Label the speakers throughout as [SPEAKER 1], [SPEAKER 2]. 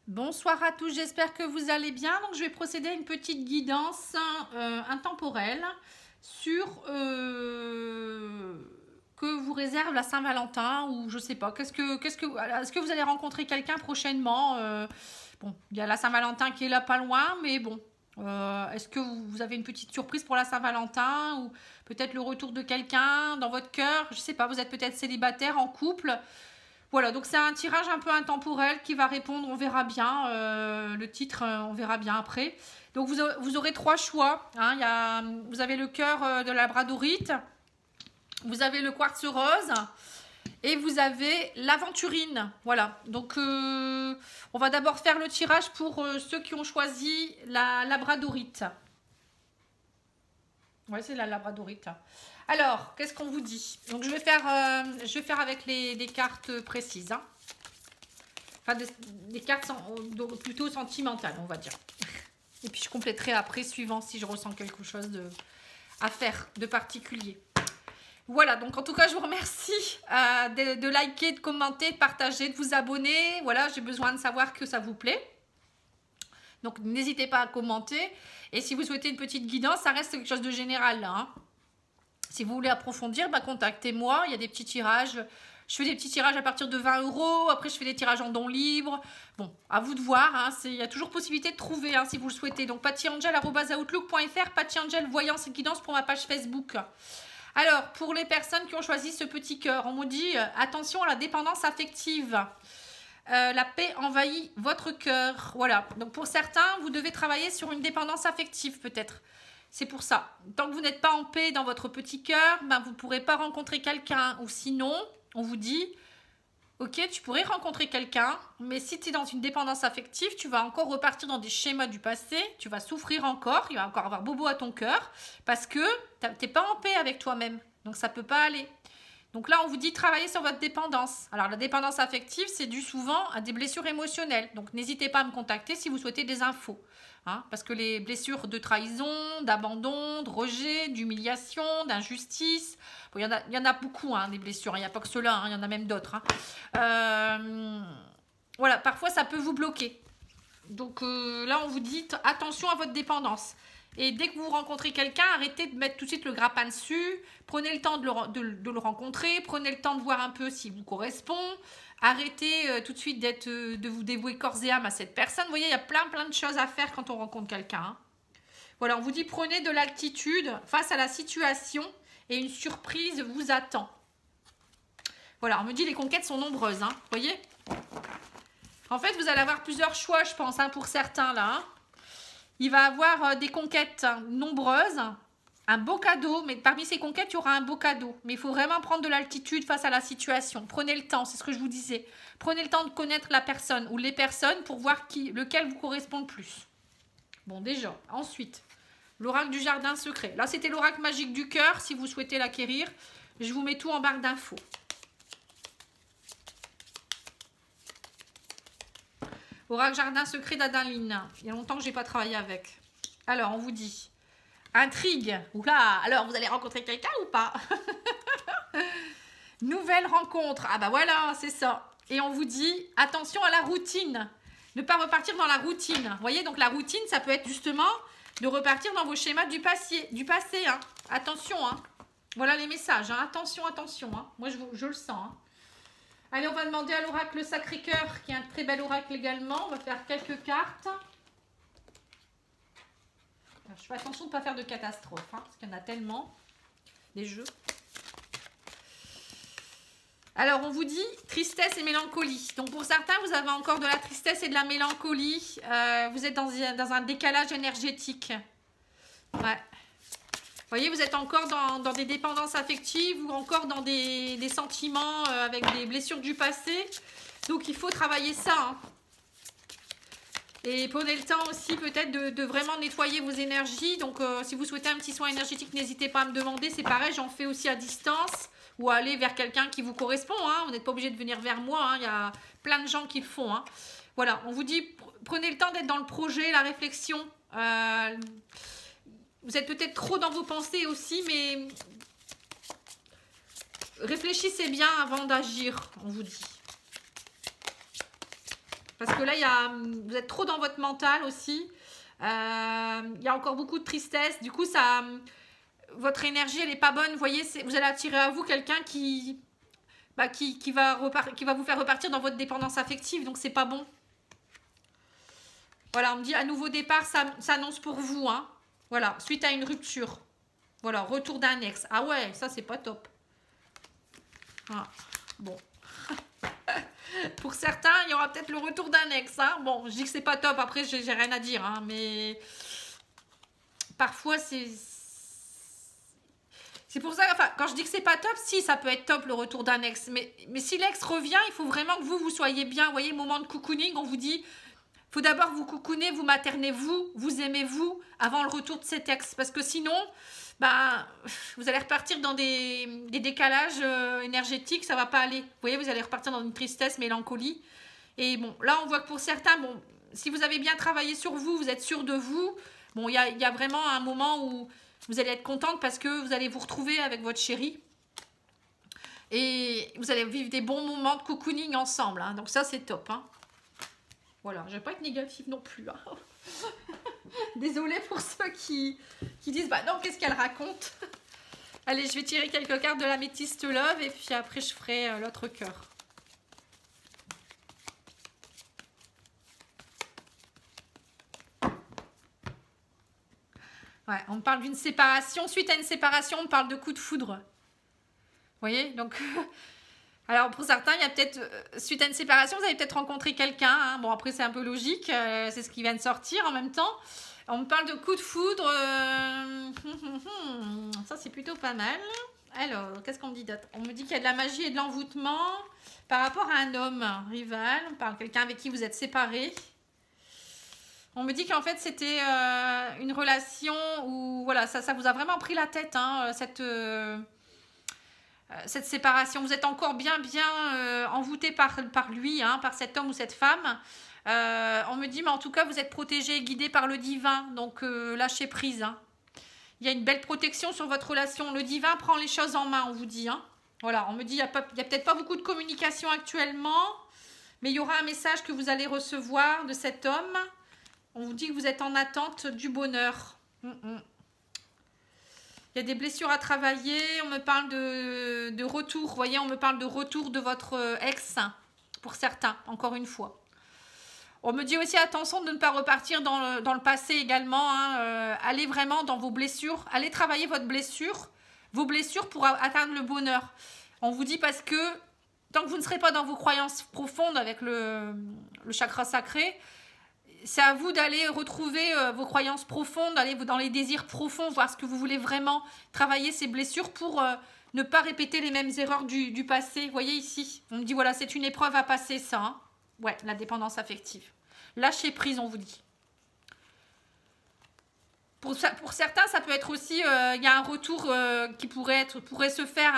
[SPEAKER 1] Bonsoir à tous, j'espère que vous allez bien. Donc, je vais procéder à une petite guidance intemporelle sur que vous réserve la Saint-Valentin ou je sais pas. Est-ce que vous allez rencontrer quelqu'un prochainement bon, il y a la Saint-Valentin qui est là pas loin, mais bon. Est-ce que vous avez une petite surprise pour la Saint-Valentin ou peut-être le retour de quelqu'un dans votre cœur? Je sais pas, vous êtes peut-être célibataire, en couple. Voilà, donc c'est un tirage un peu intemporel qui va répondre, on verra bien, le titre, on verra bien après. Donc vous aurez trois choix, hein. Vous avez le cœur de labradorite, vous avez le quartz rose et vous avez l'aventurine. Voilà, donc on va d'abord faire le tirage pour ceux qui ont choisi la labradorite. Ouais, c'est la labradorite. Alors, qu'est-ce qu'on vous dit? Donc, je vais faire avec des cartes précises. Hein. Enfin, des cartes plutôt sentimentales, on va dire. Et puis, je compléterai après, suivant si je ressens quelque chose à faire de particulier. Voilà, donc en tout cas, je vous remercie de liker, de commenter, de partager, de vous abonner. Voilà, j'ai besoin de savoir que ça vous plaît. Donc, n'hésitez pas à commenter. Et si vous souhaitez une petite guidance, ça reste quelque chose de général là. Hein. Si vous voulez approfondir, contactez-moi. Il y a des petits tirages. Je fais des petits tirages à partir de 20 €. Après, je fais des tirages en dons libres. Bon, à vous de voir. Hein. Il y a toujours possibilité de trouver si vous le souhaitez. Donc, pattyangel@outlook.fr, pattyangel voyance et guidance pour ma page Facebook. Alors, pour les personnes qui ont choisi ce petit cœur, on me dit attention à la dépendance affective. La paix envahit votre cœur. Voilà. Donc, pour certains, vous devez travailler sur une dépendance affective peut-être. C'est pour ça. Tant que vous n'êtes pas en paix dans votre petit cœur, vous ne pourrez pas rencontrer quelqu'un. Ou sinon, on vous dit, ok, tu pourrais rencontrer quelqu'un, mais si tu es dans une dépendance affective, tu vas encore repartir dans des schémas du passé, tu vas souffrir encore, il va encore avoir bobo à ton cœur, parce que tu n'es pas en paix avec toi-même. Donc, ça ne peut pas aller. Donc là, on vous dit travailler sur votre dépendance. Alors, la dépendance affective, c'est dû souvent à des blessures émotionnelles. Donc, n'hésitez pas à me contacter si vous souhaitez des infos. Hein, parce que les blessures de trahison, d'abandon, de rejet, d'humiliation, d'injustice, bon, il y en a beaucoup, des blessures. Il n'y a pas que cela, il y en a même d'autres. Voilà, parfois, ça peut vous bloquer. Donc là, on vous dit attention à votre dépendance. Et dès que vous rencontrez quelqu'un, arrêtez de mettre tout de suite le grappin dessus. Prenez le temps de le rencontrer. Prenez le temps de voir un peu s'il vous correspond. Arrêtez tout de suite de vous dévouer corps et âme à cette personne. Vous voyez, il y a plein de choses à faire quand on rencontre quelqu'un. Hein. Voilà, on vous dit prenez de l'altitude face à la situation et une surprise vous attend. Voilà, on me dit les conquêtes sont nombreuses. Hein, vous voyez? En fait, vous allez avoir plusieurs choix, je pense, pour certains là. Hein. Il va avoir des conquêtes nombreuses, un beau cadeau, mais parmi ces conquêtes, il y aura un beau cadeau. Mais il faut vraiment prendre de l'altitude face à la situation. Prenez le temps, c'est ce que je vous disais. Prenez le temps de connaître la personne ou les personnes pour voir lequel vous correspond le plus. Bon, déjà. Ensuite, l'oracle du jardin secret. Là, c'était l'oracle magique du cœur, si vous souhaitez l'acquérir. Je vous mets tout en barre d'infos. Oracle jardin secret d'Adaline. Il y a longtemps que je n'ai pas travaillé avec. Alors, on vous dit intrigue. Oula, alors vous allez rencontrer quelqu'un ou pas? Nouvelle rencontre. Ah bah voilà, c'est ça. Et on vous dit attention à la routine. Ne pas repartir dans la routine. Vous voyez, donc la routine, ça peut être justement de repartir dans vos schémas du passé. Hein. Attention. Hein. Voilà les messages. Hein. Attention. Hein. Moi, je le sens. Hein. Allez, on va demander à l'oracle Sacré-Cœur, qui est un très bel oracle également. On va faire quelques cartes. Alors, je fais attention de ne pas faire de catastrophe, parce qu'il y en a tellement, des jeux. Alors, on vous dit tristesse et mélancolie. Donc, pour certains, vous avez encore de la tristesse et de la mélancolie. Vous êtes dans un décalage énergétique. Ouais. Vous voyez, vous êtes encore dans des dépendances affectives ou encore dans des sentiments avec des blessures du passé. Donc, il faut travailler ça. Hein. Et prenez le temps aussi peut-être de vraiment nettoyer vos énergies. Donc, si vous souhaitez un petit soin énergétique, n'hésitez pas à me demander. C'est pareil, j'en fais aussi à distance ou à aller vers quelqu'un qui vous correspond. Hein. Vous n'êtes pas obligé de venir vers moi. Hein. Il y a plein de gens qui le font. Hein. Voilà, on vous dit, prenez le temps d'être dans le projet, la réflexion. Vous êtes peut-être trop dans vos pensées aussi, mais réfléchissez bien avant d'agir, on vous dit. Parce que là, vous êtes trop dans votre mental aussi. Il y a encore beaucoup de tristesse. Du coup, votre énergie, elle n'est pas bonne. Vous voyez, vous allez attirer à vous quelqu'un qui va vous faire repartir dans votre dépendance affective. Donc, c'est pas bon. Voilà, on me dit, à nouveau départ, ça s'annonce pour vous. Hein. Voilà, suite à une rupture. Voilà, retour d'un ex. Ah ouais, ça, c'est pas top. Ah, bon. Pour certains, il y aura peut-être le retour d'un ex. Hein. Bon, je dis que c'est pas top. Après, j'ai rien à dire. Hein, mais parfois, c'est pour ça, enfin, quand je dis que c'est pas top, si, ça peut être top le retour d'un ex. Mais si l'ex revient, il faut vraiment que vous soyez bien. Vous voyez, moment de cocooning, on vous dit, faut d'abord vous cocooner, vous materner, vous aimez vous, avant le retour de cet ex. Parce que sinon, vous allez repartir dans des décalages énergétiques, ça va pas aller. Vous voyez, vous allez repartir dans une tristesse, mélancolie. Et bon, là, on voit que pour certains, bon, si vous avez bien travaillé sur vous, vous êtes sûr de vous, bon, il y a vraiment un moment où vous allez être contente parce que vous allez vous retrouver avec votre chéri. Et vous allez vivre des bons moments de cocooning ensemble. Hein. Donc ça, c'est top. Hein. Voilà, je ne vais pas être négative non plus. Hein. Désolée pour ceux qui disent, bah non, qu'est-ce qu'elle raconte? Allez, je vais tirer quelques cartes de l'améthyste love et puis après, je ferai l'autre cœur. Ouais, on parle d'une séparation. Suite à une séparation, on parle de coup de foudre. Vous voyez? Donc, alors pour certains, il y a peut-être, suite à une séparation, vous avez peut-être rencontré quelqu'un. Hein. Bon, après, c'est un peu logique. C'est ce qui vient de sortir en même temps. On me parle de coup de foudre. Ça, c'est plutôt pas mal. Alors, qu'est-ce qu'on me dit d'autre? On me dit qu'il y a de la magie et de l'envoûtement par rapport à un homme rival. On parle de quelqu'un avec qui vous êtes séparés. On me dit qu'en fait, c'était une relation où, voilà, ça vous a vraiment pris la tête, hein, cette séparation. Vous êtes encore bien envoûté par lui, hein, par cet homme ou cette femme. On me dit, mais en tout cas, vous êtes protégé et guidé par le divin. Donc, lâchez prise. Hein. Il y a une belle protection sur votre relation. Le divin prend les choses en main, on vous dit. Hein. Voilà, on me dit, il n'y a peut-être pas beaucoup de communication actuellement, mais il y aura un message que vous allez recevoir de cet homme. On vous dit que vous êtes en attente du bonheur. Il y a des blessures à travailler. On me parle de retour. Vous voyez, on me parle de retour de votre ex, pour certains, encore une fois. On me dit aussi attention de ne pas repartir dans le passé également. Hein. Allez vraiment dans vos blessures. Allez travailler vos blessures pour atteindre le bonheur. On vous dit parce que tant que vous ne serez pas dans vos croyances profondes avec le chakra sacré, c'est à vous d'aller retrouver vos croyances profondes, d'aller dans les désirs profonds, voir ce que vous voulez vraiment, travailler ces blessures pour ne pas répéter les mêmes erreurs du passé. Vous voyez ici, on me dit voilà, c'est une épreuve à passer ça. Hein. Ouais, la dépendance affective. Lâchez prise, on vous dit. Pour certains, ça peut être aussi, il y a un retour qui pourrait se faire,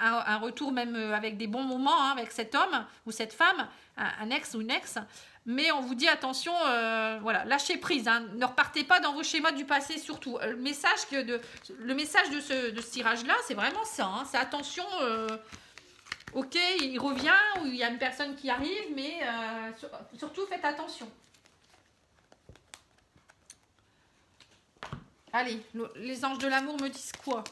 [SPEAKER 1] un retour même avec des bons moments hein, avec cet homme ou cette femme, un ex ou une ex. Mais on vous dit attention, voilà, lâchez prise. Hein, ne repartez pas dans vos schémas du passé surtout. Le message de ce tirage-là, c'est vraiment ça. Hein, c'est attention, ok, il revient ou il y a une personne qui arrive, mais surtout faites attention. Allez, les anges de l'amour me disent quoi?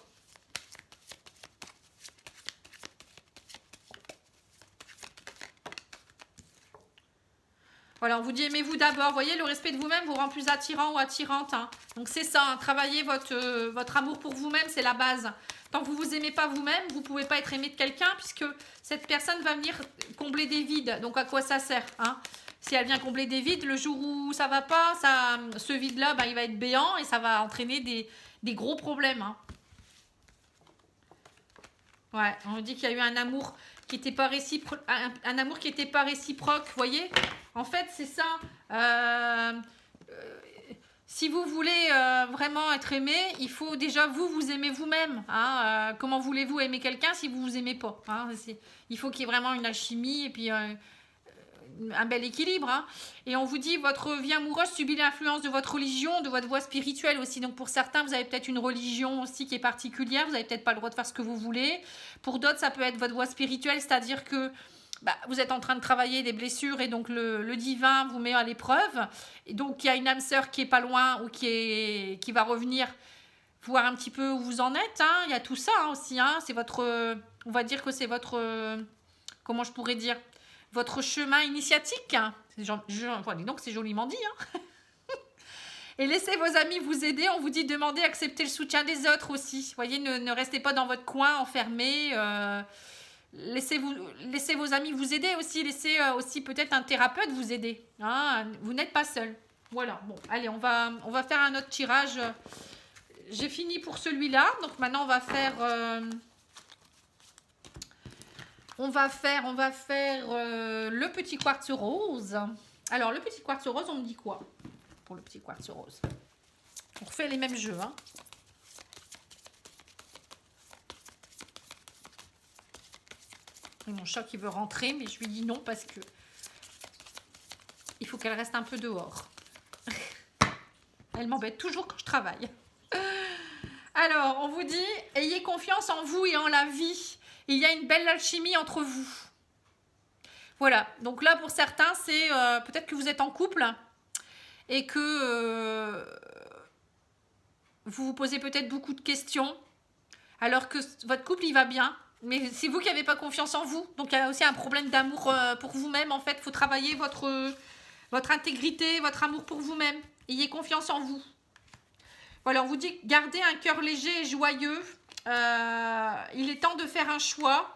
[SPEAKER 1] Voilà, on vous dit aimez-vous d'abord. Vous voyez, le respect de vous-même vous rend plus attirant ou attirante. Hein. Donc c'est ça, hein, travailler votre amour pour vous-même, c'est la base. Tant que vous ne vous aimez pas vous-même, vous ne pouvez pas être aimé de quelqu'un puisque cette personne va venir combler des vides. Donc à quoi ça sert hein? Si elle vient combler des vides, le jour où ça ne va pas, ce vide-là, il va être béant et ça va entraîner des gros problèmes. Hein. Ouais, on me dit qu'il y a eu un amour qui n'était pas réciproque. Un amour qui n'était pas réciproque, vous voyez? En fait, c'est ça. Si vous voulez vraiment être aimé, il faut déjà vous aimer vous-même. Hein, comment voulez-vous aimer quelqu'un si vous vous aimez pas hein, il faut qu'il y ait vraiment une alchimie et puis un bel équilibre. Hein. Et on vous dit, votre vie amoureuse subit l'influence de votre religion, de votre voie spirituelle aussi. Donc pour certains, vous avez peut-être une religion aussi qui est particulière. Vous n'avez peut-être pas le droit de faire ce que vous voulez. Pour d'autres, ça peut être votre voie spirituelle, c'est-à-dire que bah, vous êtes en train de travailler des blessures et donc le divin vous met à l'épreuve. Et donc, il y a une âme sœur qui est pas loin ou qui va revenir voir un petit peu où vous en êtes. Hein. Il y a tout ça hein, aussi. Hein. C'est votre, on va dire que c'est votre, comment je pourrais dire, votre chemin initiatique. Hein. Donc, c'est joliment dit. Hein. Et laissez vos amis vous aider. On vous dit demander, accepter le soutien des autres aussi. Vous voyez, ne restez pas dans votre coin enfermé. Laissez vos amis vous aider aussi. Laissez aussi peut-être un thérapeute vous aider. Hein. Vous n'êtes pas seul. Voilà. Bon, allez, on va faire un autre tirage. J'ai fini pour celui-là. Donc maintenant, on va faire le petit quartz rose. Alors, le petit quartz rose, on me dit quoi pour le petit quartz rose? On refait les mêmes jeux. Hein. Et mon chat qui veut rentrer, mais je lui dis non parce que il faut qu'elle reste un peu dehors. Elle m'embête toujours quand je travaille. Alors, on vous dit, ayez confiance en vous et en la vie. Il y a une belle alchimie entre vous. Voilà, donc là pour certains, c'est peut-être que vous êtes en couple et que vous vous posez peut-être beaucoup de questions alors que votre couple il va bien. Mais c'est vous qui n'avez pas confiance en vous. Donc il y a aussi un problème d'amour pour vous-même. En fait, il faut travailler votre intégrité, votre amour pour vous-même. Ayez confiance en vous. Voilà, on vous dit gardez un cœur léger et joyeux. Il est temps de faire un choix.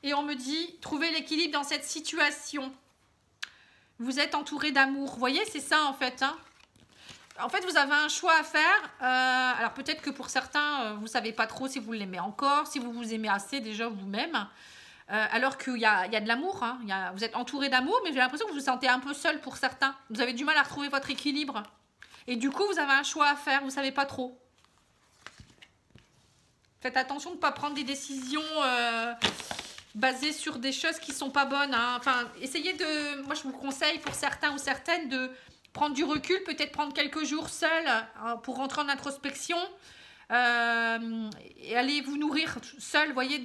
[SPEAKER 1] Et on me dit, trouvez l'équilibre dans cette situation. Vous êtes entouré d'amour. Vous voyez, c'est ça en fait. Hein. En fait, vous avez un choix à faire. Alors peut-être que pour certains, vous ne savez pas trop si vous l'aimez encore, si vous vous aimez assez déjà vous-même. Alors qu'il y a de l'amour. Hein. Vous êtes entouré d'amour, mais j'ai l'impression que vous vous sentez un peu seul pour certains. Vous avez du mal à retrouver votre équilibre. Et du coup, vous avez un choix à faire. Vous ne savez pas trop. Faites attention de ne pas prendre des décisions basées sur des choses qui ne sont pas bonnes. Hein. Enfin, essayez de... Moi, je vous conseille pour certains ou certaines de prendre du recul, peut-être prendre quelques jours seul pour rentrer en introspection et aller vous nourrir seul. Voyez,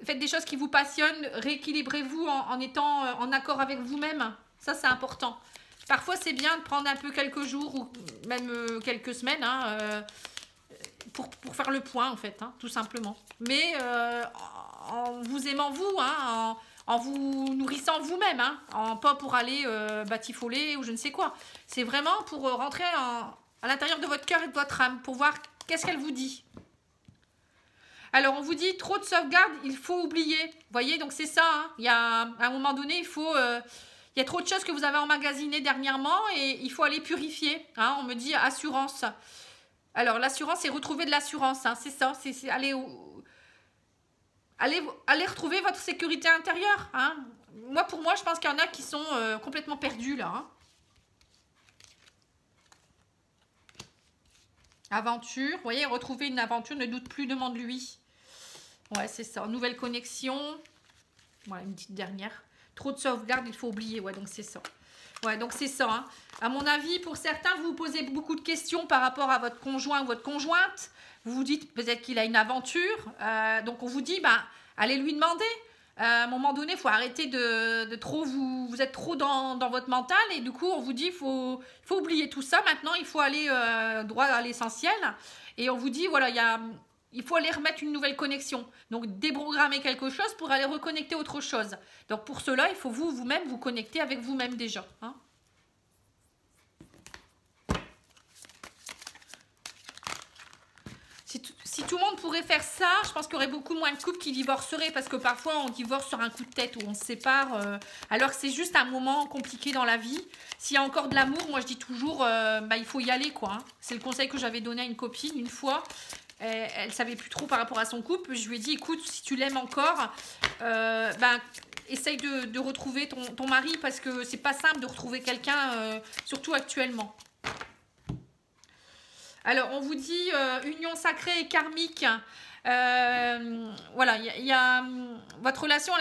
[SPEAKER 1] faites des choses qui vous passionnent, rééquilibrez-vous en étant en accord avec vous-même. Ça, c'est important. Parfois, c'est bien de prendre un peu quelques jours ou même quelques semaines pour faire le point, en fait, hein, tout simplement. Mais en vous aimant vous, hein, en vous nourrissant vous-même, hein, pas pour aller batifoler ou je ne sais quoi. C'est vraiment pour rentrer à l'intérieur de votre cœur et de votre âme, pour voir qu'est-ce qu'elle vous dit. Alors, on vous dit, trop de sauvegarde, il faut oublier. Vous voyez, donc c'est ça. Hein, il y a, à un moment donné, il y a trop de choses que vous avez emmagasinées dernièrement et il faut aller purifier. Hein, on me dit assurance. Alors, l'assurance, c'est retrouver de l'assurance. Hein, c'est ça, c'est aller retrouver votre sécurité intérieure. Hein. Pour moi, je pense qu'il y en a qui sont complètement perdus là. Hein. Aventure. Vous voyez, retrouver une aventure, ne doute plus, demande-lui. Ouais, c'est ça. Nouvelle connexion. Voilà, une petite dernière. Trop de sauvegarde, il faut oublier. Ouais, donc c'est ça. Ouais, donc c'est ça. Hein. À mon avis, pour certains, vous vous posez beaucoup de questions par rapport à votre conjoint ou votre conjointe. Vous vous dites peut-être qu'il a une aventure. Donc on vous dit, allez lui demander. À un moment donné, il faut arrêter de trop vous êtes trop dans votre mental. Et du coup, on vous dit, il faut oublier tout ça. Maintenant, il faut aller droit à l'essentiel. Et on vous dit, voilà, il faut aller remettre une nouvelle connexion. Donc, déprogrammer quelque chose pour aller reconnecter autre chose. Donc, pour cela, il faut vous-même vous connecter avec vous-même déjà. Hein. Si tout le monde pourrait faire ça, je pense qu'il y aurait beaucoup moins de couples qui divorceraient parce que parfois, on divorce sur un coup de tête ou on se sépare alors que c'est juste un moment compliqué dans la vie. S'il y a encore de l'amour, moi, je dis toujours, il faut y aller, quoi. Hein. C'est le conseil que j'avais donné à une copine une fois. Elle ne savait plus trop par rapport à son couple. Je lui ai dit, écoute, si tu l'aimes encore, essaye de retrouver ton mari parce que c'est pas simple de retrouver quelqu'un, surtout actuellement. Alors, on vous dit union sacrée et karmique. Voilà, votre relation,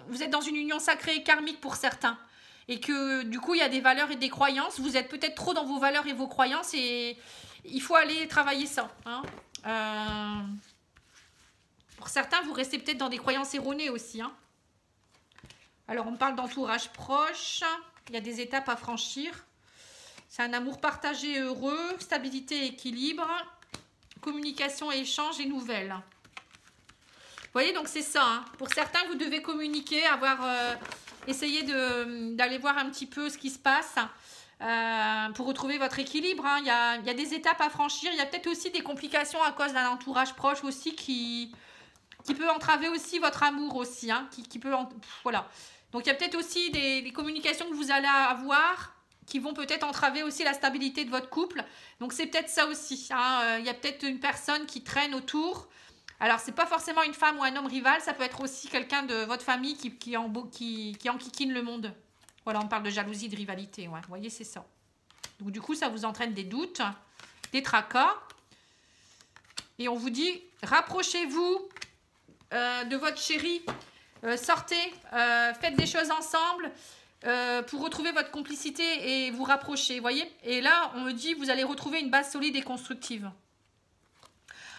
[SPEAKER 1] vous êtes dans une union sacrée et karmique pour certains. Et que du coup, il y a des valeurs et des croyances. Vous êtes peut-être trop dans vos valeurs et vos croyances et il faut aller travailler ça. Hein. Pour certains, vous restez peut-être dans des croyances erronées aussi. Hein. Alors, on parle d'entourage proche. Il y a des étapes à franchir. C'est un amour partagé et heureux, stabilité et équilibre, communication et échange et nouvelles. Vous voyez, donc c'est ça. Hein. Pour certains, vous devez communiquer, essayer d'aller voir un petit peu ce qui se passe pour retrouver votre équilibre. Hein. Il y a des étapes à franchir. Il y a peut-être aussi des complications à cause d'un entourage proche aussi qui peut entraver aussi votre amour aussi. Hein, voilà. Donc, il y a peut-être aussi des communications que vous allez avoir qui vont peut-être entraver aussi la stabilité de votre couple. Donc, c'est peut-être ça aussi. Hein. Il y a peut-être une personne qui traîne autour. Alors, c'est pas forcément une femme ou un homme rival. Ça peut être aussi quelqu'un de votre famille qui enquiquine le monde. Voilà, on parle de jalousie, de rivalité. Ouais. Vous voyez, c'est ça. Donc, du coup, ça vous entraîne des doutes, des tracas. Et on vous dit, rapprochez-vous de votre chéri. Sortez, faites des choses ensemble. Pour retrouver votre complicité et vous rapprocher, vous voyez. Et là, on me dit, vous allez retrouver une base solide et constructive.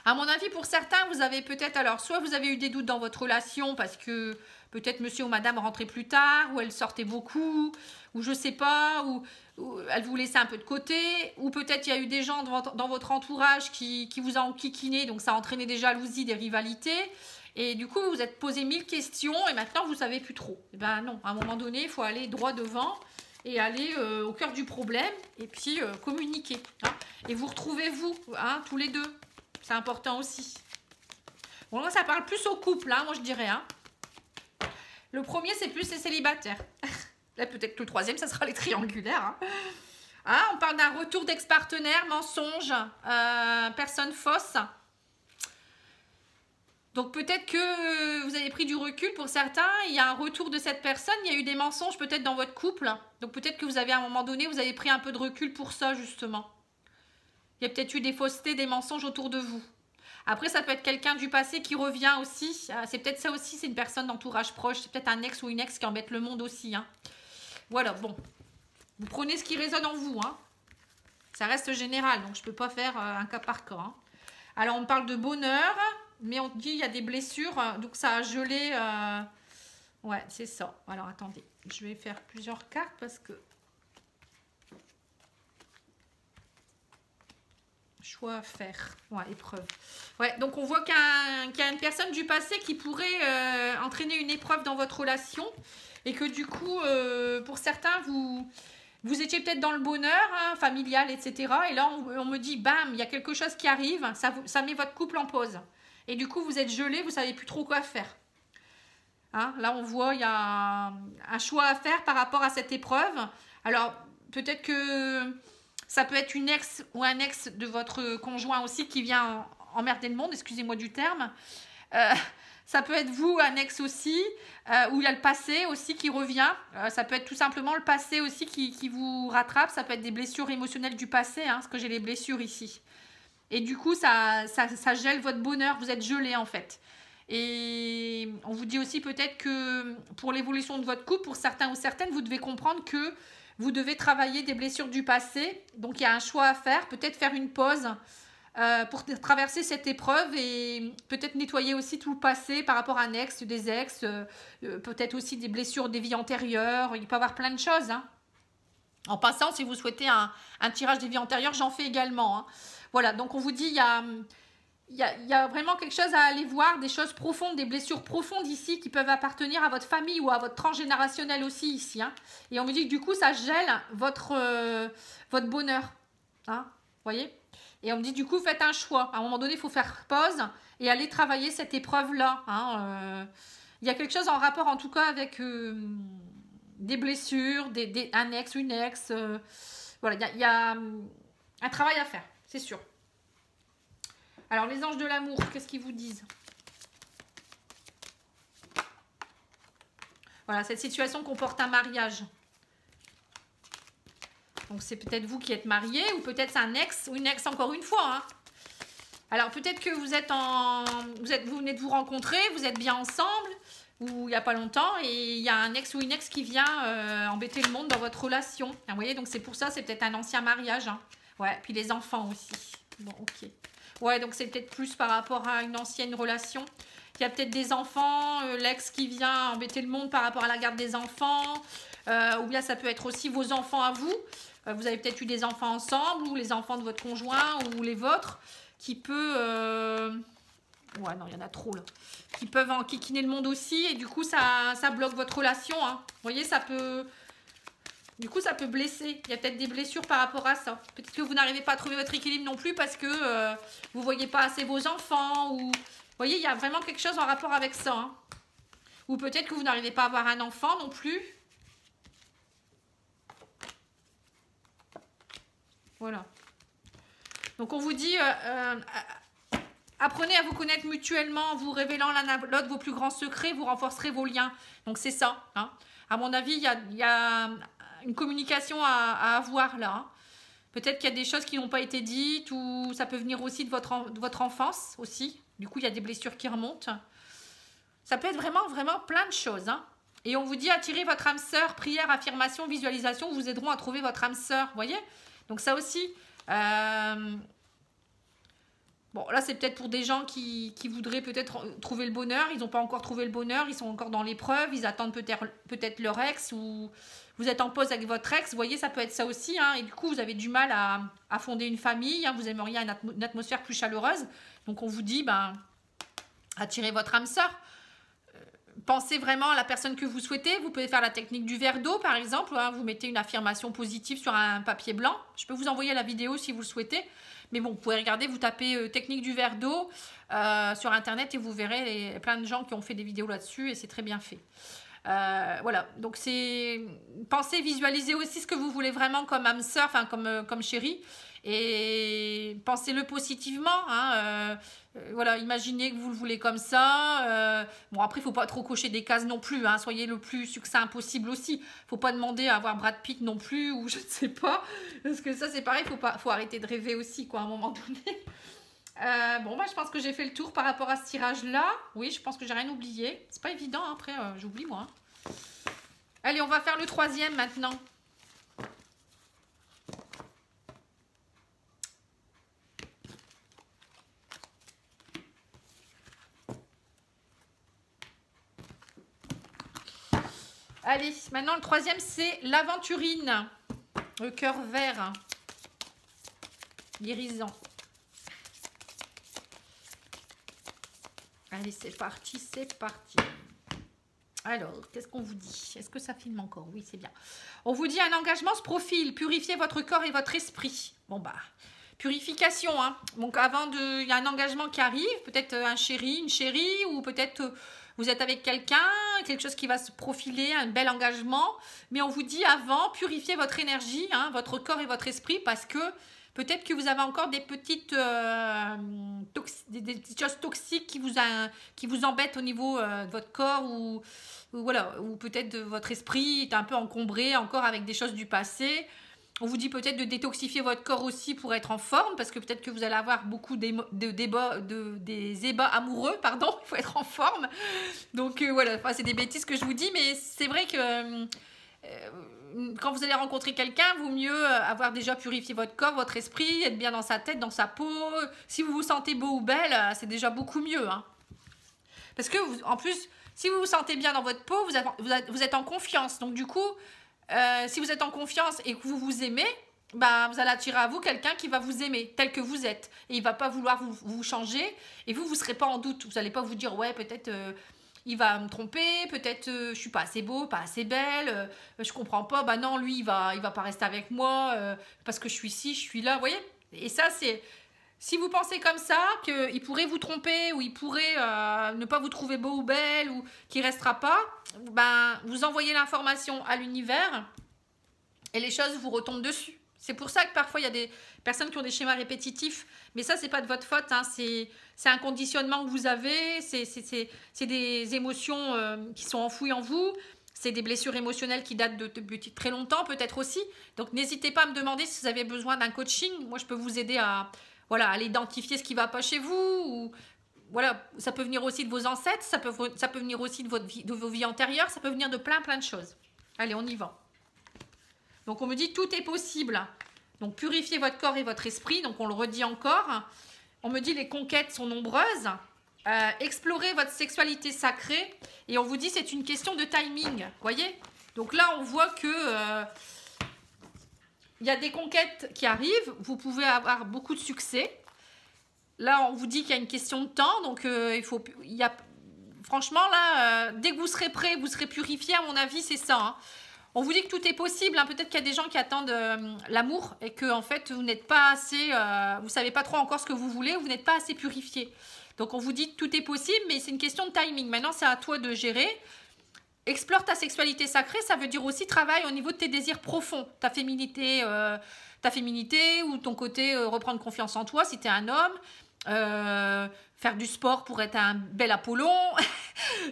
[SPEAKER 1] À mon avis, pour certains, vous avez peut-être, alors, soit vous avez eu des doutes dans votre relation parce que peut-être monsieur ou madame rentrait plus tard, ou elle sortait beaucoup, ou je sais pas, ou elle vous laissait un peu de côté, ou peut-être il y a eu des gens dans votre entourage qui vous ont enquiquiné, donc ça a entraîné des jalousies, des rivalités. Et du coup, vous vous êtes posé 1000 questions et maintenant, vous ne savez plus trop. Eh ben non, à un moment donné, il faut aller droit devant et aller au cœur du problème et puis communiquer. Hein. Et vous retrouvez-vous, hein, tous les deux. C'est important aussi. Bon, là, ça parle plus au couple, hein, moi, je dirais. Hein. Le premier, c'est plus les célibataires. Là, peut-être que le troisième, ça sera les triangulaires. Hein. Ah, on parle d'un retour d'ex-partenaire, mensonge, personne fausse. Donc peut-être que vous avez pris du recul pour certains, il y a un retour de cette personne, il y a eu des mensonges peut-être dans votre couple. Donc peut-être que vous avez à un moment donné, vous avez pris un peu de recul pour ça justement. Il y a peut-être eu des faussetés, des mensonges autour de vous. Après ça peut être quelqu'un du passé qui revient aussi, c'est peut-être ça aussi, c'est une personne d'entourage proche, c'est peut-être un ex ou une ex qui embête le monde aussi. Hein. Voilà, bon. Vous prenez ce qui résonne en vous. Hein. Ça reste général, donc je ne peux pas faire un cas par cas. Hein. Alors on parle de bonheur. Mais on dit il y a des blessures, donc ça a gelé. Ouais, c'est ça. Alors, attendez. Je vais faire plusieurs cartes parce que... Choix à faire. Ouais, épreuve. Ouais, donc on voit qu'il y a une personne du passé qui pourrait entraîner une épreuve dans votre relation. Et que du coup, pour certains, vous étiez peut-être dans le bonheur, hein, familial, etc. Et là, on me dit, bam, il y a quelque chose qui arrive. Ça met votre couple en pause. Et du coup, vous êtes gelé, vous ne savez plus trop quoi faire. Hein, là, on voit, il y a un choix à faire par rapport à cette épreuve. Alors, peut-être que ça peut être une ex ou un ex de votre conjoint aussi qui vient emmerder le monde, excusez-moi du terme. Ça peut être vous, un ex aussi, où il y a le passé aussi qui revient. Ça peut être tout simplement le passé aussi qui vous rattrape. Ça peut être des blessures émotionnelles du passé, hein, parce que j'ai les blessures ici. Et du coup, ça gèle votre bonheur. Vous êtes gelé, en fait. Et on vous dit aussi peut-être que pour l'évolution de votre couple, pour certains ou certaines, vous devez comprendre que vous devez travailler des blessures du passé. Donc, il y a un choix à faire. Peut-être faire une pause pour traverser cette épreuve et peut-être nettoyer aussi tout le passé par rapport à un ex, des ex. Peut-être aussi des blessures des vies antérieures. Il peut y avoir plein de choses. Hein. En passant, si vous souhaitez un tirage des vies antérieures, j'en fais également. Hein. Voilà, donc on vous dit, il y a vraiment quelque chose à aller voir, des choses profondes, des blessures profondes ici qui peuvent appartenir à votre famille ou à votre transgénérationnel aussi ici. Hein. Et on me dit que du coup, ça gèle votre bonheur. Hein, vous voyez? Et on me dit du coup, faites un choix. À un moment donné, il faut faire pause et aller travailler cette épreuve-là. Hein. Il y a quelque chose en rapport en tout cas avec des blessures, un ex ou une ex. Voilà, il y a un travail à faire. C'est sûr. Alors, les anges de l'amour, qu'est-ce qu'ils vous disent? Voilà, cette situation comporte un mariage. Donc, c'est peut-être vous qui êtes marié ou peut-être c'est un ex ou une ex encore une fois. Hein. Alors, peut-être que vous venez de vous rencontrer, vous êtes bien ensemble ou il n'y a pas longtemps et il y a un ex ou une ex qui vient embêter le monde dans votre relation. Vous voyez, donc c'est pour ça, c'est peut-être un ancien mariage. Hein. Ouais, puis les enfants aussi. Bon, ok. Ouais, donc c'est peut-être plus par rapport à une ancienne relation. qu'il y a peut-être des enfants, l'ex qui vient embêter le monde par rapport à la garde des enfants, ou bien ça peut être aussi vos enfants à vous. Vous avez peut-être eu des enfants ensemble, ou les enfants de votre conjoint, ou les vôtres, qui peut... Ouais, non, il y en a trop, là. Qui peuvent enquiquiner le monde aussi, et du coup, ça bloque votre relation, hein. Vous voyez, ça peut... Du coup, ça peut blesser. Il y a peut-être des blessures par rapport à ça. Peut-être que vous n'arrivez pas à trouver votre équilibre non plus parce que vous ne voyez pas assez vos enfants. Ou... Vous voyez, il y a vraiment quelque chose en rapport avec ça, hein. Ou peut-être que vous n'arrivez pas à avoir un enfant non plus. Voilà. Donc, on vous dit... apprenez à vous connaître mutuellement, en vous révélant l'un à l'autre vos plus grands secrets, vous renforcerez vos liens. Donc, c'est ça, hein. À mon avis, il y a une communication à avoir là, hein. Peut-être qu'il y a des choses qui n'ont pas été dites, ou ça peut venir aussi de votre enfance aussi. Du coup, il y a des blessures qui remontent. Ça peut être vraiment, vraiment plein de choses, hein. Et on vous dit attirez votre âme sœur, prière, affirmation, visualisation, vous aideront à trouver votre âme sœur, vous voyez. Donc ça aussi... Bon, là, c'est peut-être pour des gens qui voudraient peut-être trouver le bonheur. Ils n'ont pas encore trouvé le bonheur. Ils sont encore dans l'épreuve. Ils attendent peut-être leur ex, ou vous êtes en pause avec votre ex. Vous voyez, ça peut être ça aussi, hein. Et du coup, vous avez du mal à fonder une famille, hein. Vous aimeriez une atmosphère plus chaleureuse. Donc, on vous dit, attirez votre âme sœur. Pensez vraiment à la personne que vous souhaitez. Vous pouvez faire la technique du verre d'eau, par exemple, hein. Vous mettez une affirmation positive sur un papier blanc. Je peux vous envoyer la vidéo si vous le souhaitez. Mais bon, vous pouvez regarder, vous tapez technique du verre d'eau sur Internet et vous verrez plein de gens qui ont fait des vidéos là-dessus et c'est très bien fait. Voilà, donc c'est... Pensez, visualisez aussi ce que vous voulez vraiment comme âme sœur, enfin comme chérie. Et pensez-le positivement, hein. Voilà, imaginez que vous le voulez comme ça. Bon, après, il ne faut pas trop cocher des cases non plus, hein. Soyez le plus succinct possible aussi. Il ne faut pas demander à avoir Brad Pitt non plus, ou je ne sais pas. Parce que ça, c'est pareil, faut arrêter de rêver aussi, quoi, à un moment donné. Bon, je pense que j'ai fait le tour par rapport à ce tirage-là. Oui, je pense que j'ai rien oublié. C'est pas évident, hein. Après, j'oublie, moi, hein. Allez, on va faire le troisième maintenant. Allez, maintenant le troisième, c'est l'aventurine. Le cœur vert. Guérissant. Allez, c'est parti, c'est parti. Alors, qu'est-ce qu'on vous dit? Est-ce que ça filme encore? Oui, c'est bien. On vous dit un engagement se profile. Purifiez votre corps et votre esprit. Bon, purification, hein. Donc, il y a un engagement qui arrive. Peut-être un chéri, une chérie, ou peut-être... Vous êtes avec quelqu'un, quelque chose qui va se profiler, un bel engagement. Mais on vous dit avant, purifiez votre énergie, hein, votre corps et votre esprit, parce que peut-être que vous avez encore des petites, des petites choses toxiques qui vous embêtent au niveau de votre corps, ou peut-être de votre esprit est un peu encombré encore avec des choses du passé. On vous dit peut-être de détoxifier votre corps aussi pour être en forme, parce que peut-être que vous allez avoir beaucoup des ébats amoureux, pardon, il faut être en forme. Donc voilà, enfin, c'est des bêtises que je vous dis, mais c'est vrai que quand vous allez rencontrer quelqu'un, il vaut mieux avoir déjà purifié votre corps, votre esprit, être bien dans sa tête, dans sa peau. Si vous vous sentez beau ou belle, c'est déjà beaucoup mieux, hein. Parce que, en plus, si vous vous sentez bien dans votre peau, vous êtes en confiance. Donc du coup... si vous êtes en confiance et que vous vous aimez, vous allez attirer à vous quelqu'un qui va vous aimer tel que vous êtes. Et il ne va pas vouloir vous changer. Et vous ne serez pas en doute. Vous n'allez pas vous dire, ouais, peut-être il va me tromper, peut-être je ne suis pas assez beau, pas assez belle, je ne comprends pas. Non, lui, il va pas rester avec moi parce que je suis ici, je suis là. Vous voyez? Et ça, c'est... Si vous pensez comme ça, qu'il pourrait vous tromper, ou il pourrait ne pas vous trouver beau ou belle, ou qu'il ne restera pas, vous envoyez l'information à l'univers et les choses vous retombent dessus. C'est pour ça que parfois il y a des personnes qui ont des schémas répétitifs, mais ça, c'est pas de votre faute, hein. C'est un conditionnement que vous avez, c'est des émotions qui sont enfouies en vous, c'est des blessures émotionnelles qui datent de très longtemps, peut-être aussi. Donc n'hésitez pas à me demander si vous avez besoin d'un coaching. Moi, je peux vous aider à aller identifier ce qui ne va pas chez vous, ou voilà, ça peut venir aussi de vos ancêtres, ça peut venir aussi de vos vies antérieures, ça peut venir de plein de choses. Allez, on y va. Donc on me dit tout est possible. Donc purifiez votre corps et votre esprit, donc on le redit encore. On me dit les conquêtes sont nombreuses. explorer votre sexualité sacrée. Et on vous dit c'est une question de timing. Voyez? Donc là, on voit que il y a des conquêtes qui arrivent. Vous pouvez avoir beaucoup de succès. Là, on vous dit qu'il y a une question de temps. Donc, franchement, là, dès que vous serez prêt, vous serez purifié. À mon avis, c'est ça. Hein. On vous dit que tout est possible. Hein. Peut-être qu'il y a des gens qui attendent l'amour et que en fait, vous n'êtes pas assez... vous savez pas trop encore ce que vous voulez. Vous n'êtes pas assez purifié. Donc, on vous dit que tout est possible, mais c'est une question de timing. Maintenant, c'est à toi de gérer. Explore ta sexualité sacrée, ça veut dire aussi travail au niveau de tes désirs profonds, ta féminité ou ton côté reprendre confiance en toi si tu es un homme, faire du sport pour être un bel Apollon,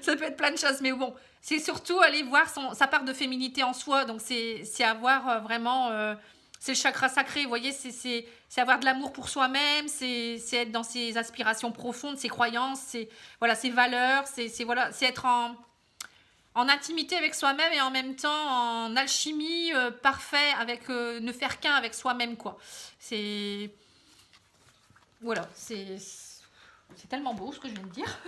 [SPEAKER 1] ça peut être plein de choses, mais bon, c'est surtout aller voir sa part de féminité en soi, donc c'est avoir vraiment, c'est le chakra sacré, vous voyez, c'est avoir de l'amour pour soi-même, c'est être dans ses aspirations profondes, ses croyances, voilà, ses valeurs, c'est être en intimité avec soi-même et en même temps en alchimie parfait avec ne faire qu'un avec soi-même quoi. C'est voilà, c'est tellement beau ce que je viens de dire.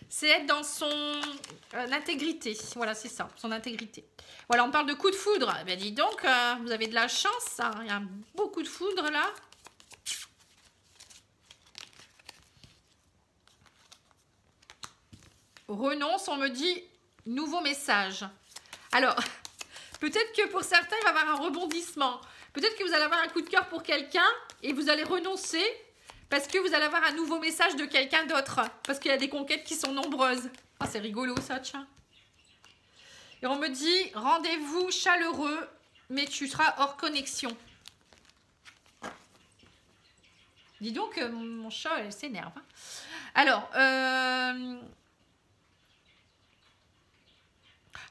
[SPEAKER 1] C'est être dans son intégrité. Voilà, c'est ça, son intégrité. Voilà, on parle de coup de foudre. Eh bien, dis donc, vous avez de la chance, hein. Il y a beaucoup de foudre là. Renonce, on me dit nouveau message. Alors, peut-être que pour certains, il va y avoir un rebondissement. Peut-être que vous allez avoir un coup de cœur pour quelqu'un et vous allez renoncer parce que vous allez avoir un nouveau message de quelqu'un d'autre. Parce qu'il y a des conquêtes qui sont nombreuses. Ah, c'est rigolo ça, tiens. Et on me dit rendez-vous chaleureux, mais tu seras hors connexion. Dis donc, mon chat, elle s'énerve. Hein.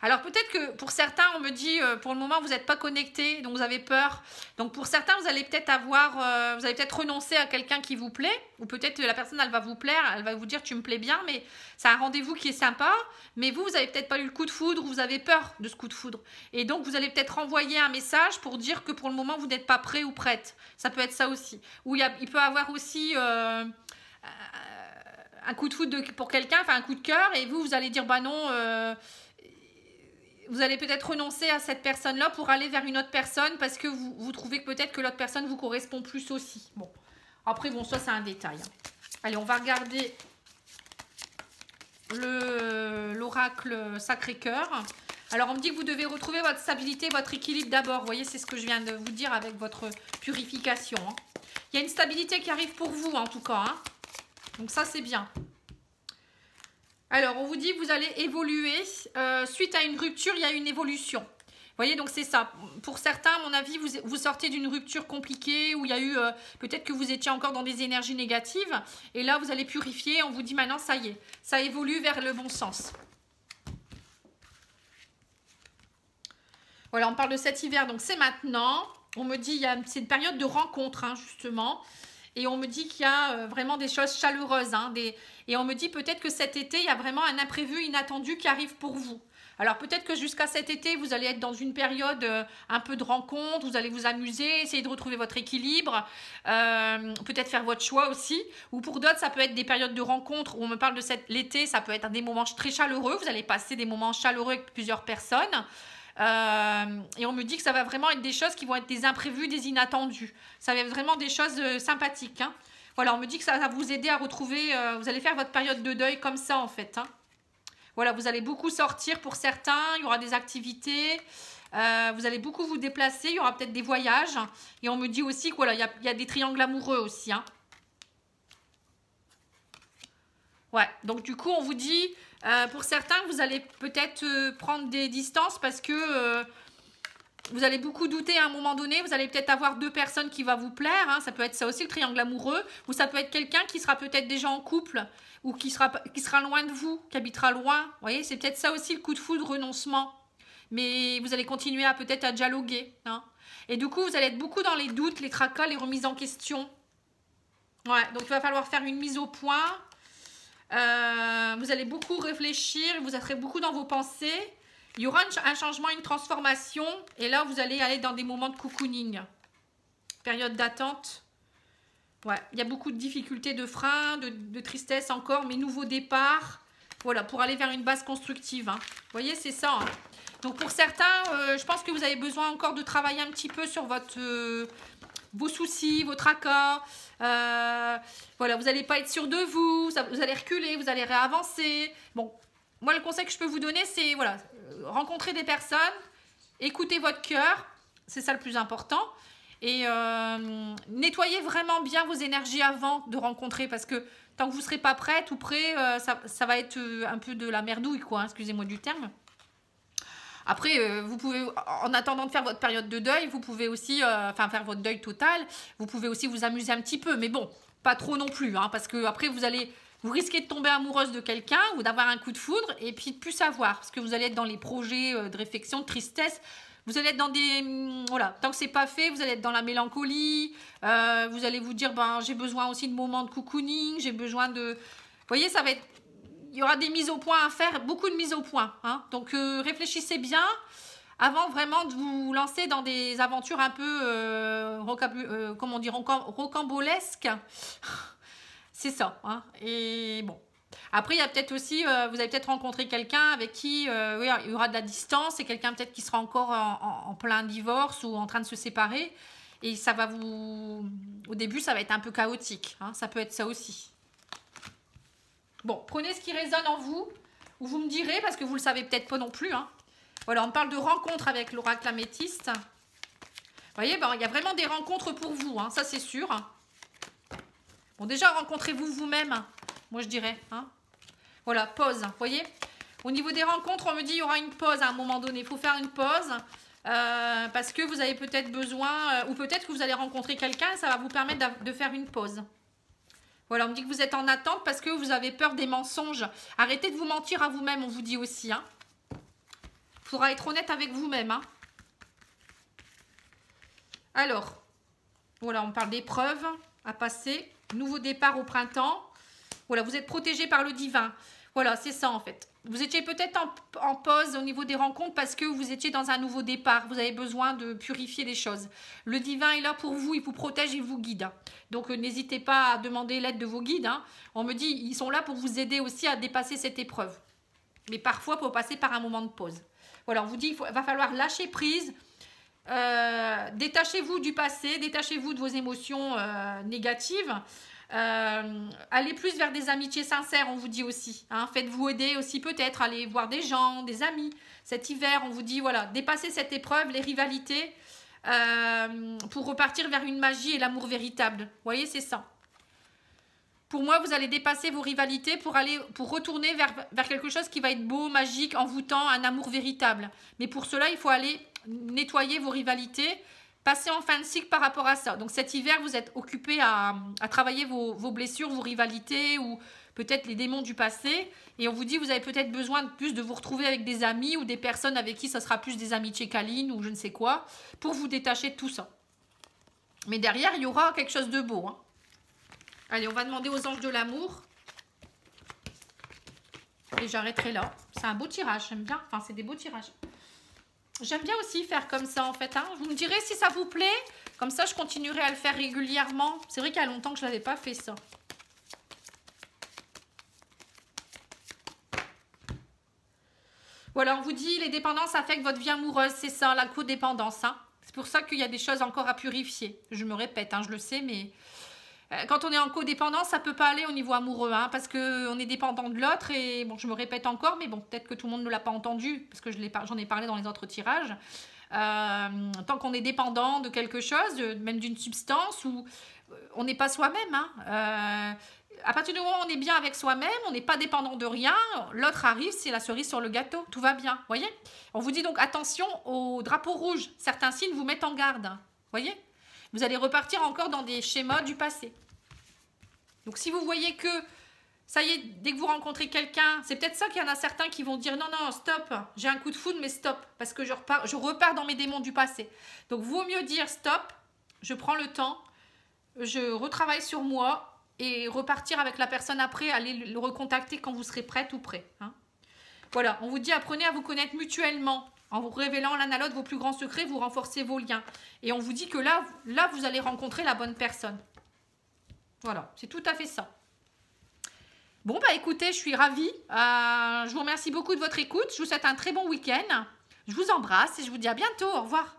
[SPEAKER 1] Alors peut-être que pour certains, on me dit pour le moment vous n'êtes pas connecté, donc vous avez peur. Donc pour certains, vous allez peut-être vous allez peut-être renoncer à quelqu'un qui vous plaît, ou peut-être la personne elle va vous plaire, elle va vous dire tu me plais bien, mais c'est un rendez-vous qui est sympa. Mais vous avez peut-être pas eu le coup de foudre, vous avez peur de ce coup de foudre, et donc vous allez peut-être renvoyer un message pour dire que pour le moment vous n'êtes pas prêt ou prête. Ça peut être ça aussi. Ou il peut avoir aussi un coup de foudre pour quelqu'un, enfin un coup de cœur, et vous allez dire bah non. Vous allez peut-être renoncer à cette personne-là pour aller vers une autre personne parce que vous trouvez que peut-être que l'autre personne vous correspond plus aussi. Bon, après, bon, ça, c'est un détail. Allez, on va regarder l'oracle Sacré-Cœur. Alors, on me dit que vous devez retrouver votre stabilité, votre équilibre d'abord. Vous voyez, c'est ce que je viens de vous dire avec votre purification. Hein. Il y a une stabilité qui arrive pour vous, en tout cas. Hein. Donc, ça, c'est bien. Alors, on vous dit que vous allez évoluer. Suite à une rupture, il y a une évolution. Vous voyez, donc c'est ça. Pour certains, à mon avis, vous sortez d'une rupture compliquée où il y a eu... peut-être que vous étiez encore dans des énergies négatives. Et là, vous allez purifier. On vous dit maintenant, ça y est. Ça évolue vers le bon sens. Voilà, on parle de cet hiver. Donc, c'est maintenant. On me dit, c'est une période de rencontre, hein, justement. Et on me dit qu'il y a vraiment des choses chaleureuses. Hein, et on me dit peut-être que cet été, il y a vraiment un imprévu inattendu qui arrive pour vous. Alors peut-être que jusqu'à cet été, vous allez être dans une période un peu de rencontre, vous allez vous amuser, essayer de retrouver votre équilibre, peut-être faire votre choix aussi. Ou pour d'autres, ça peut être des périodes de rencontre où on me parle de l'été, ça peut être des moments très chaleureux. Vous allez passer des moments chaleureux avec plusieurs personnes. Et on me dit que ça va vraiment être des choses qui vont être des imprévus, des inattendus. Ça va être vraiment des choses sympathiques. Hein. Voilà, on me dit que ça va vous aider à retrouver... vous allez faire votre période de deuil comme ça, en fait. Hein. Voilà, vous allez beaucoup sortir pour certains. Il y aura des activités. Vous allez beaucoup vous déplacer. Il y aura peut-être des voyages. Et on me dit aussi qu'il y a des triangles amoureux aussi. Hein. Ouais, donc du coup, on vous dit... pour certains, vous allez peut-être prendre des distances parce que vous allez beaucoup douter à un moment donné. Vous allez peut-être avoir deux personnes qui vont vous plaire. Hein, ça peut être ça aussi, le triangle amoureux. Ou ça peut être quelqu'un qui sera peut-être déjà en couple ou qui sera loin de vous, qui habitera loin. Vous voyez, c'est peut-être ça aussi le coup de foudre, renoncement. Mais vous allez continuer à peut-être à dialoguer. Hein. Et du coup, vous allez être beaucoup dans les doutes, les tracas, les remises en question. Ouais, donc il va falloir faire une mise au point. Vous allez beaucoup réfléchir, vous serez beaucoup dans vos pensées. Il y aura un changement, une transformation. Et là, vous allez aller dans des moments de cocooning. Période d'attente. Ouais, il y a beaucoup de difficultés, de freins, de tristesse encore, mais nouveau départ. Voilà, pour aller vers une base constructive. Hein. Vous voyez, c'est ça. Hein. Donc pour certains, je pense que vous avez besoin encore de travailler un petit peu sur vos soucis, vos tracas. Voilà, vous n'allez pas être sûr de vous, vous allez reculer, vous allez réavancer. Bon, moi le conseil que je peux vous donner, c'est voilà, rencontrer des personnes, écoutez votre cœur, c'est ça le plus important. Et nettoyez vraiment bien vos énergies avant de rencontrer, parce que tant que vous ne serez pas prête ou prêt, ça va être un peu de la merdouille, quoi, hein, excusez-moi du terme. Après, vous pouvez, en attendant de faire votre période de deuil, vous pouvez aussi, faire votre deuil total, vous pouvez aussi vous amuser un petit peu, mais bon, pas trop non plus, hein, parce que après vous risquez de tomber amoureuse de quelqu'un ou d'avoir un coup de foudre et puis de plus savoir, parce que vous allez être dans les projets de réflexion, de tristesse. Vous allez être dans des... Voilà, tant que c'est pas fait, vous allez être dans la mélancolie. Vous allez vous dire, ben, j'ai besoin aussi de moments de cocooning, j'ai besoin de... Vous voyez, ça va être... Il y aura des mises au point à faire, beaucoup de mises au point. Hein. Donc, réfléchissez bien avant vraiment de vous lancer dans des aventures un peu, comment dire, rocambolesques. C'est ça. Hein. Et bon... Après, il y a peut-être aussi, vous allez peut-être rencontrer quelqu'un avec qui oui, il y aura de la distance et quelqu'un peut-être qui sera encore en plein divorce ou en train de se séparer. Et ça va vous... Au début, ça va être un peu chaotique. Hein, ça peut être ça aussi. Bon, prenez ce qui résonne en vous, ou vous me direz, parce que vous ne le savez peut-être pas non plus. Hein. Voilà, on parle de rencontre avec l'oracle améthyste. Vous voyez, ben, il y a vraiment des rencontres pour vous, hein, ça c'est sûr. Bon, déjà, rencontrez-vous vous-même, moi je dirais. Hein. Voilà, pause, vous voyez. Au niveau des rencontres, on me dit qu'il y aura une pause à un moment donné. Il faut faire une pause parce que vous avez peut-être besoin, ou peut-être que vous allez rencontrer quelqu'un et ça va vous permettre de faire une pause. Voilà, on me dit que vous êtes en attente parce que vous avez peur des mensonges. Arrêtez de vous mentir à vous-même, on vous dit aussi. Hein. Il faudra être honnête avec vous-même. Hein. Alors, voilà, on parle d'épreuves à passer. Nouveau départ au printemps. Voilà, vous êtes protégé par le divin. Voilà, c'est ça en fait. Vous étiez peut-être en pause au niveau des rencontres parce que vous étiez dans un nouveau départ. Vous avez besoin de purifier les choses. Le divin est là pour vous, il vous protège, il vous guide. Donc n'hésitez pas à demander l'aide de vos guides. Hein. On me dit, ils sont là pour vous aider aussi à dépasser cette épreuve. Mais parfois, il faut passer par un moment de pause. Voilà, on vous dit, il va falloir lâcher prise. Détachez-vous du passé, détachez-vous de vos émotions négatives. Allez plus vers des amitiés sincères, on vous dit aussi. Hein. Faites-vous aider aussi peut-être, allez voir des gens, des amis. Cet hiver, on vous dit, voilà, dépassez cette épreuve, les rivalités, pour repartir vers une magie et l'amour véritable. Vous voyez, c'est ça. Pour moi, vous allez dépasser vos rivalités pour retourner vers quelque chose qui va être beau, magique, envoûtant, un amour véritable. Mais pour cela, il faut aller nettoyer vos rivalités, passer en fin de cycle par rapport à ça. Donc cet hiver, vous êtes occupé à travailler vos blessures, vos rivalités ou peut-être les démons du passé. Et on vous dit, vous avez peut-être besoin de plus de vous retrouver avec des amis ou des personnes avec qui ça sera plus des amitiés câlines ou je ne sais quoi, pour vous détacher de tout ça. Mais derrière, il y aura quelque chose de beau. Hein. Allez, on va demander aux anges de l'amour. Et j'arrêterai là. C'est un beau tirage, j'aime bien. Enfin, c'est des beaux tirages. J'aime bien aussi faire comme ça, en fait. Hein. Vous me direz si ça vous plaît. Comme ça, je continuerai à le faire régulièrement. C'est vrai qu'il y a longtemps que je n'avais pas fait ça. Voilà, on vous dit, les dépendances affectent votre vie amoureuse. C'est ça, la codépendance. Hein. C'est pour ça qu'il y a des choses encore à purifier. Je me répète, hein, je le sais, mais... Quand on est en codépendance, ça ne peut pas aller au niveau amoureux, hein, parce qu'on est dépendant de l'autre. Et bon, je me répète encore, mais bon, peut-être que tout le monde ne l'a pas entendu, parce que j'en ai parlé dans les autres tirages. Tant qu'on est dépendant de quelque chose, même d'une substance, ou on n'est pas soi-même. Hein, à partir du moment où on est bien avec soi-même, on n'est pas dépendant de rien, l'autre arrive, c'est la cerise sur le gâteau, tout va bien, voyez. On vous dit donc attention au drapeau rouge, certains signes vous mettent en garde, voyez. Vous allez repartir encore dans des schémas du passé. Donc si vous voyez que, ça y est, dès que vous rencontrez quelqu'un, c'est peut-être ça qu'il y en a certains qui vont dire non, non, stop, j'ai un coup de foudre, mais stop, parce que je repars dans mes démons du passé. Donc vaut mieux dire stop, je prends le temps, je retravaille sur moi et repartir avec la personne après, aller le recontacter quand vous serez prête ou prêt. Hein. Voilà, on vous dit apprenez à vous connaître mutuellement. En vous révélant l'un à l'autre vos plus grands secrets, vous renforcez vos liens. Et on vous dit que là, vous allez rencontrer la bonne personne. Voilà, c'est tout à fait ça. Bon, bah écoutez, je suis ravie. Je vous remercie beaucoup de votre écoute. Je vous souhaite un très bon week-end. Je vous embrasse et je vous dis à bientôt. Au revoir.